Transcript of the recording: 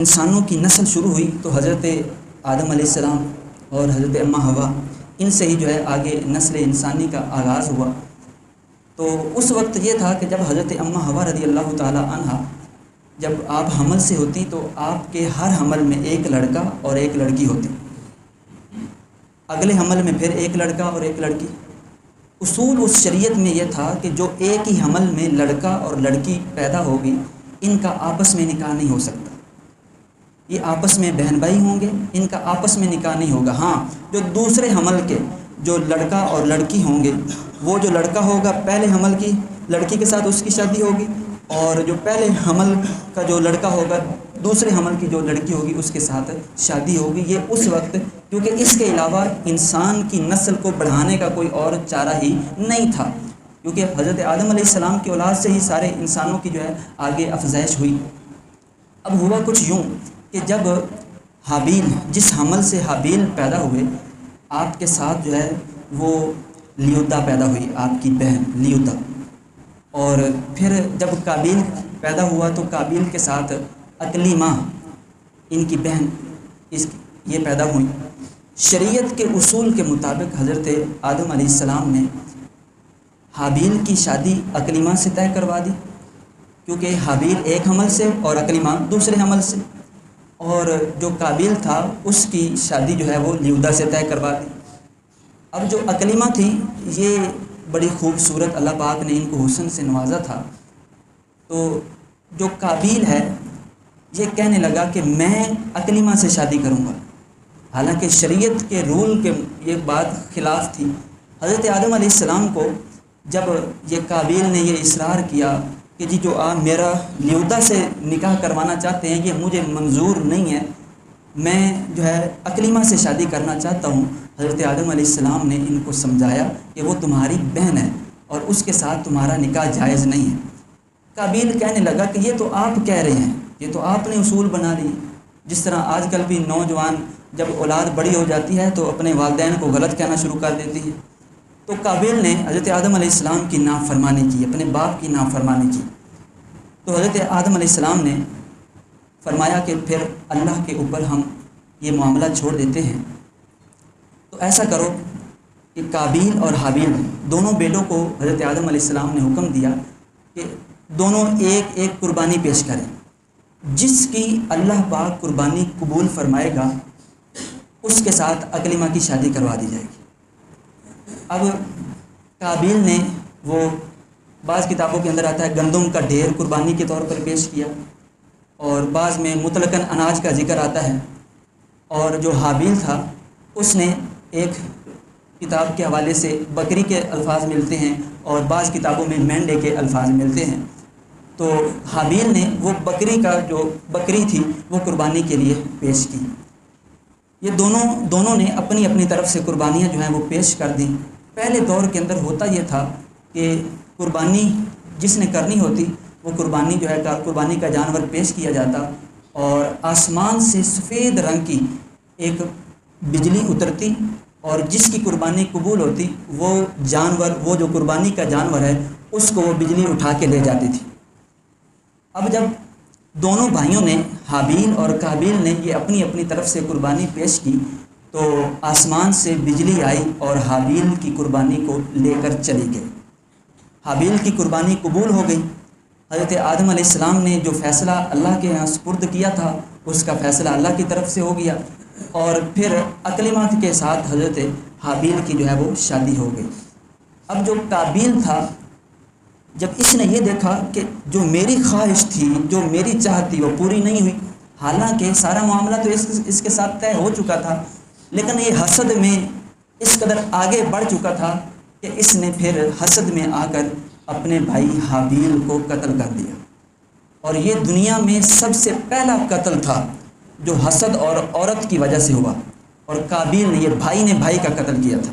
انسانوں کی نسل شروع ہوئی تو حضرت آدم علیہ السلام اور حضرت اماں حوا ان سے ہی جو ہے آگے نسل انسانی کا آغاز ہوا۔ تو اس وقت یہ تھا کہ جب حضرت اماں حوا رضی اللہ تعالی عنہ جب آپ حمل سے ہوتی تو آپ کے ہر حمل میں ایک لڑکا اور ایک لڑکی ہوتی، اگلے حمل میں پھر ایک لڑکا اور ایک لڑکی۔ اصول اس شریعت میں یہ تھا کہ جو ایک ہی حمل میں لڑکا اور لڑکی پیدا ہوگی ان کا آپس میں نکاح نہیں ہو سکتا، یہ آپس میں بہن بھائی ہوں گے، ان کا آپس میں نکاح نہیں ہوگا۔ ہاں، جو دوسرے حمل کے جو لڑکا اور لڑکی ہوں گے، وہ جو لڑکا ہوگا پہلے حمل کی لڑکی کے ساتھ اس کی شادی ہوگی، اور جو پہلے حمل کا جو لڑکا ہوگا دوسرے حمل کی جو لڑکی ہوگی اس کے ساتھ شادی ہوگی۔ یہ اس وقت، کیونکہ اس کے علاوہ انسان کی نسل کو بڑھانے کا کوئی اور چارہ ہی نہیں تھا، کیونکہ حضرت آدم علیہ السلام کی اولاد سے ہی سارے انسانوں کی جو ہے آگے افزائش ہوئی۔ اب ہوا کچھ یوں کہ جب حابیل، جس حمل سے حابیل پیدا ہوئے، آپ کے ساتھ جو ہے وہ لیوتا پیدا ہوئی، آپ کی بہن لیوتا، اور پھر جب قابیل پیدا ہوا تو قابیل کے ساتھ اکلیمہ، ان کی بہن، یہ پیدا ہوئیں۔ شریعت کے اصول کے مطابق حضرت آدم علیہ السلام نے حابیل کی شادی اکلیمہ سے طے کروا دی، کیونکہ حابیل ایک حمل سے اور اکلیمہ دوسرے حمل سے، اور جو قابیل تھا اس کی شادی جو ہے وہ لیودا سے طے کروا دی۔ اب جو اکلیمہ تھی یہ بڑی خوبصورت، اللہ پاک نے ان کو حسن سے نوازا تھا، تو جو قابیل ہے یہ کہنے لگا کہ میں اکلیمہ سے شادی کروں گا، حالانکہ شریعت کے رول کے یہ بات خلاف تھی۔ حضرت آدم علیہ السلام کو جب یہ قابیل نے یہ اصرار کیا کہ جی جو آپ میرا لیودا سے نکاح کروانا چاہتے ہیں یہ مجھے منظور نہیں ہے، میں جو ہے اکلیمہ سے شادی کرنا چاہتا ہوں، حضرت آدم علیہ السلام نے ان کو سمجھایا کہ وہ تمہاری بہن ہے اور اس کے ساتھ تمہارا نکاح جائز نہیں ہے۔ قابیل کہنے لگا کہ یہ تو آپ کہہ رہے ہیں، یہ تو آپ نے اصول بنا لی، جس طرح آج کل بھی نوجوان جب اولاد بڑی ہو جاتی ہے تو اپنے والدین کو غلط کہنا شروع کر دیتی ہے۔ تو قابیل نے حضرت آدم علیہ السلام کی نافرمانی کی، اپنے باپ کی نافرمانی کی، تو حضرت آدم علیہ السلام نے فرمایا کہ پھر اللہ کے اوپر ہم یہ معاملہ چھوڑ دیتے ہیں، تو ایسا کرو کہ قابیل اور حابیل دونوں بیٹوں کو حضرت آدم علیہ السلام نے حکم دیا کہ دونوں ایک ایک قربانی پیش کریں، جس کی اللہ پاک قربانی قبول فرمائے گا اس کے ساتھ اکلیمہ کی شادی کروا دی جائے گی۔ اب قابیل نے وہ بعض کتابوں کے اندر آتا ہے گندم کا ڈھیر قربانی کے طور پر پیش کیا، اور بعض میں مطلقاً اناج کا ذکر آتا ہے، اور جو حابیل تھا اس نے ایک کتاب کے حوالے سے بکری کے الفاظ ملتے ہیں اور بعض کتابوں میں مینڈے کے الفاظ ملتے ہیں، تو حابیل نے وہ بکری کا جو بکری تھی وہ قربانی کے لیے پیش کی۔ یہ دونوں نے اپنی اپنی طرف سے قربانیاں جو ہیں وہ پیش کر دیں۔ پہلے دور کے اندر ہوتا یہ تھا کہ قربانی جس نے کرنی ہوتی وہ قربانی جو ہے قربانی کا جانور پیش کیا جاتا، اور آسمان سے سفید رنگ کی ایک بجلی اترتی، اور جس کی قربانی قبول ہوتی وہ جانور، وہ جو قربانی کا جانور ہے اس کو وہ بجلی اٹھا کے لے جاتی تھی۔ اب جب دونوں بھائیوں نے، حابیل اور قابیل نے، یہ اپنی اپنی طرف سے قربانی پیش کی تو آسمان سے بجلی آئی اور حابیل کی قربانی کو لے کر چلی گئی۔ حابیل کی قربانی قبول ہو گئی۔ حضرت آدم علیہ السلام نے جو فیصلہ اللہ کے یہاں سپرد کیا تھا اس کا فیصلہ اللہ کی طرف سے ہو گیا، اور پھر اکلیمہ کے ساتھ حضرت حابیل کی جو ہے وہ شادی ہو گئی۔ اب جو قابیل تھا، جب اس نے یہ دیکھا کہ جو میری خواہش تھی، جو میری چاہت تھی وہ پوری نہیں ہوئی، حالانکہ سارا معاملہ تو اس کے ساتھ طے ہو چکا تھا، لیکن یہ حسد میں اس قدر آگے بڑھ چکا تھا کہ اس نے پھر حسد میں آ کر اپنے بھائی حابیل کو قتل کر دیا، اور یہ دنیا میں سب سے پہلا قتل تھا جو حسد اور عورت کی وجہ سے ہوا، اور قابیل نے، یہ بھائی نے بھائی کا قتل کیا تھا۔